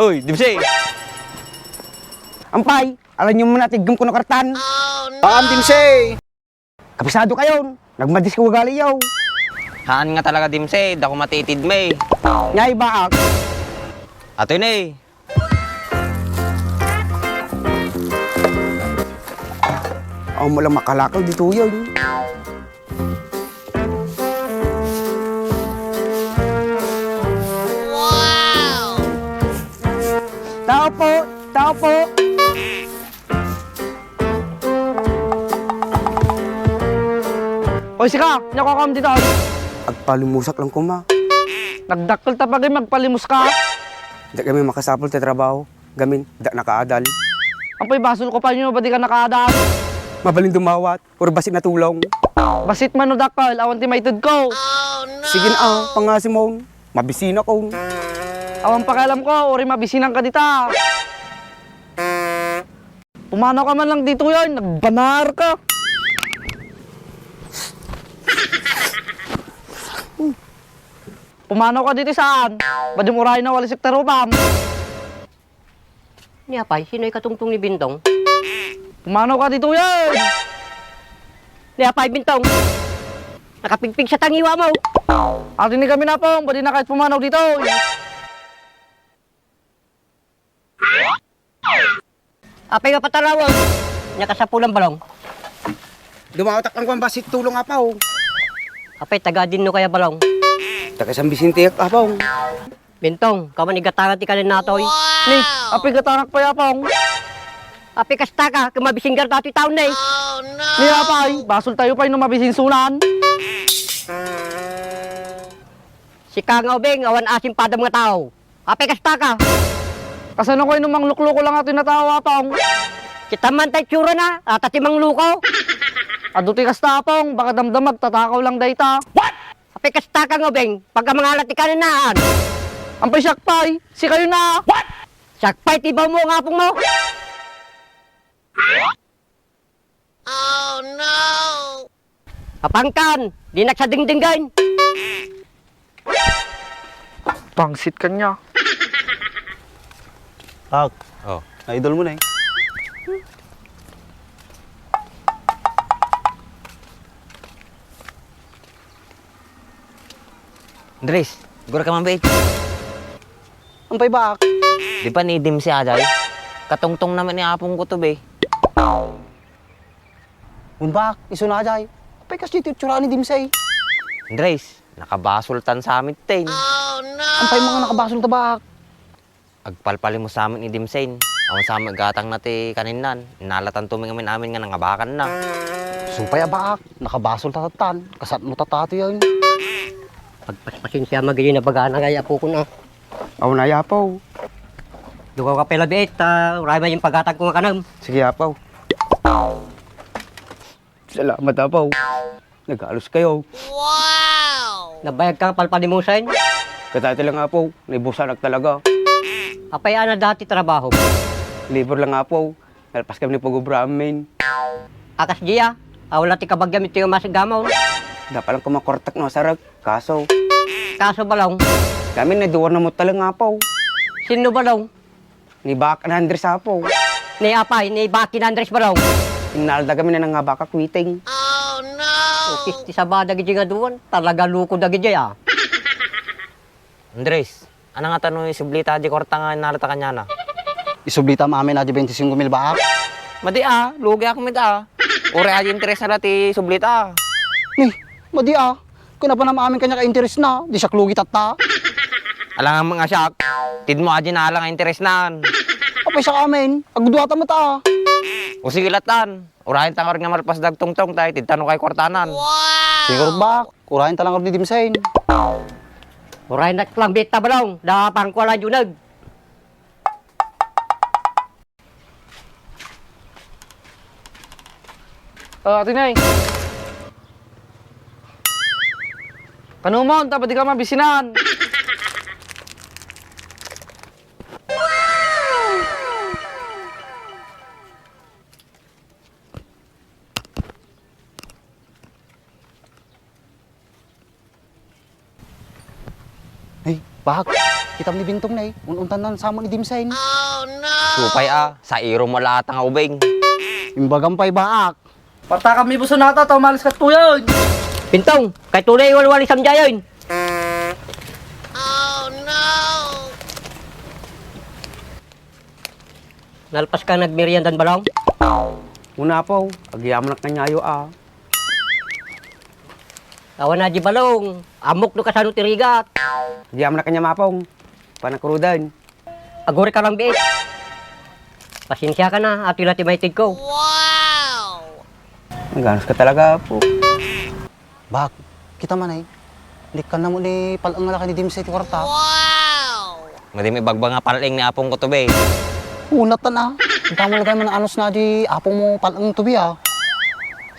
Uy, Dimsey! Ampay, alam nyo muna tigam ko na kartan. Paan Dimsey? Kabisado kayo, nagmadis ko galiyaw. Haan nga talaga, Dimsey. Dako matitid may. Nyay baak. Ato yun eh. Ako mo lang makalakaw dito yun. Tao po, tao po. Oy, sika, nakakam dito. Agpalimusak lang ko ma. Nagdakkel ta pagay magpalimos ka. Di kami makasapol sa trabaho. Gamin, da nakaadal. Ang pay basol ko pa nyo, ba di ka nakadaan? Mabalin dumawat, or basit na tulong. Basit man no dakkel, awan ti maitud ko. Sige na pangasim mo. Mabisina ko. Awan pakialam ko, ori mabisinan ka dita. Pumanaw ka man lang dito yun, nagbanar ka. Pumanaw ka dito saan? Badim uray na walisik tarupam. Ni apay, sino ay katungtong ni Bintong? Pumanaw ka dito yan. Ni apay, Bintong! Nakapigpig sa tangiwa mo! Atin ni kami na pong, badi na kahit pumanaw dito. Apay nga patalawag! Nakasapulang balong. Dumawatak lang ko ang basit tulong apaw. Apay, taga din no kaya balong. Taga San Vicente apaw. Bintong, kaman igatangat ikanin natoy. Ni, api gatanak pa yapong. Apay kasta ka, kumabisinggar dato'y taon na eh. Ni apay, basol tayo pa yung mabisin sunan. Si Kang Obeng, awan asim pada mga tao. Apay kasta ka! Kasano ko yung manglukloko lang atin natawa pong. Kita man tayo tsura na, at atimang luko. Aduti kasta pong, baka damdamag tatakaw lang dayta. Apay kasta Kang Obeng, pagka mga alat ikanin naan. Ampay syakpay, si kayo na. Sakpay, tibaw mo nga pong mo. Apangkan, di nagsadingdinggan. Pangsit ka niya. Ak, Oh. na-idol mo na eh. Andres, gura ka man ba? Ampay ba? Di pa ni Dimsey ajay? Katungtong naman ni apong ko to be. Unbak, iso na jay. Ampay kasi dito tsura ni Dimsey. Andres, nakabasultan sa amin tin. Ampay mga nakabasol tabak. Agpalpali mo sa amin ni Dimsey. Awan sa amin gatang nati kaninan. Nalatan tuming amin nga nangabakan na. Sumpay abak, nakabasol tatatan. Kasat mo tatato yan. Pagpaspasin siya magiging na baga na kaya po ko na. Aw na yapaw. Dugaw ka pela biit, uray man yung pagatag ko nga kanam. Sige apaw. Salamat apaw. Nag-alos kayo. Nabayag ka palpalimusan. Katati lang apaw. Naibusanak talaga. Apay ana dati trabaho. Libur lang apaw. Nalpas kami ni Pagobra amin. Akas diya, wala ti kabagyam ito yung masagamaw. Dapat lang kumakortak no sarag. Kaso, Kaso balong, kami naduwar na mo talang apaw. sino balong? Ni Bak na Andres apaw. Ni apay, ni Baki na Andres balong. Inalda kami na nga baka kwiting. Ukis ti sabada gidi nga duwan, talaga luko da gidi ah. Andres, ano nga tanong yung sublita di korta nga nalata kanya na? Isublita maamin na di 25,000 ba? Madi lugi ako med Ore aja interes na ti sublita. Nih, madi Kung pa na maamin kanya ka-interest na, di siya klugi tata. Alang nga mga siyak, tid mo aja na alang interes nan. Apay siya amin, agudwata mo ta. O sige latan, urahin tangor nga malpas dagtong-tong tayo, tid tanong kay kwartanan. Siguro ba, kurahin talang ni Dimsey. Uray na lang bita balong, da pangkuala junag. Atinay. Kanumon, tapos di ka mabisinan. Ay, Bak, kita ni Bintong na ununtan nan sa mo ni Dimsen. Supay sa iro mo lahat ang ubing. Imbagampay baak. Parta kami buso nata, tumalis ka tuyon. Bintong, kay tunay walwali samjayon. Nalpas ka nagmeriendan balong? Una po, agyaman na kanyayo Awan na di balong. Amok no kasano tirigat. Agyaman na kanya mapong. Panakrudan. Agore ka lang biit. Pasensya ka na, ato lati maitid ko. Ang ganos ka talaga po. Bak, kita man ay. Likan na mo ni palang nga ni Dimsen ti kwarta. Madim ibagba nga paling ni apong ko to be. Unat na. Ang mo lagay man anos na di apong mo palang tubi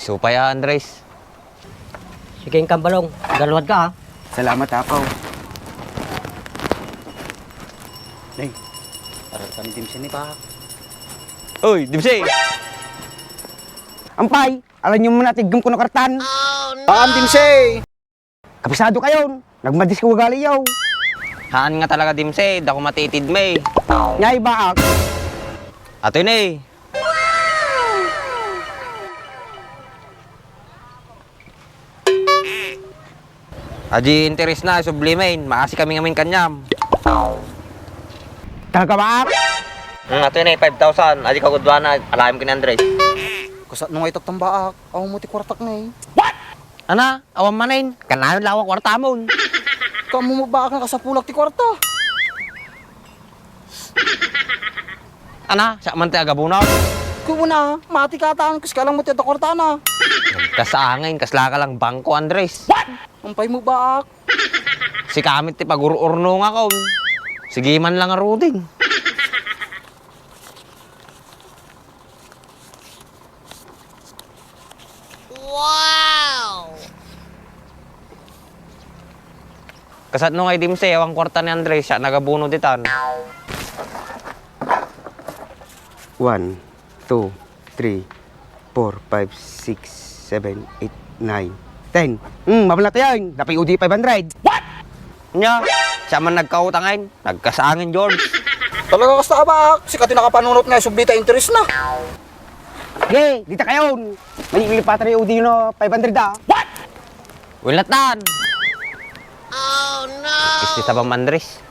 Supay Andres. Sige kang balong, galwad ka ha. Salamat apaw. Day, para ka ni Dimsen ni Bak. Uy, Dimsey! Ampay, alam niyo muna tigam ko na kartan. Paam Dimsen! Kapisado kayo. Nagmadis ko galiyaw. Haan nga talaga Dimsey, dako matitid may. Nyay baak. Ato yun eh. Aji interes na, sublimain. Makasi kami ngamin kanyam. Talaga baak. Ato yun eh, 5,000. Aji kagudwa na, alayam ko ni Andres. Kusat nung itak tambaak, aw mo ti kwartak na Ana, awam manain. Kanayon lawak wartamon. Kamu mo baak nga kasapulak ti kwarta. Ana, sa man ti agabunaw. Kung na, mati kataan, kus ka lang mo ti kwarta na. Kasangin, kasla ka lang bangko Andres. Ampay mo baak. Si kamit ti pag-ururno nga ko. Sige man lang aruding. Kasat nung ay Dimsey, awang kwarta ni Andres, siya nagabuno ditan. 1, 2, 3, 4, 5, 6, 7, 8, 9, 10. Mabalat yan. Dapat UD 500. Nya, siya man nagkautangin, nagkasangin George. Talaga kasta baak, sikat nakapanunot nga sublita interest na. Ge, dita kayo. May pa tayo UD no 500 Wilatan! Oh no! Isti sa Andres.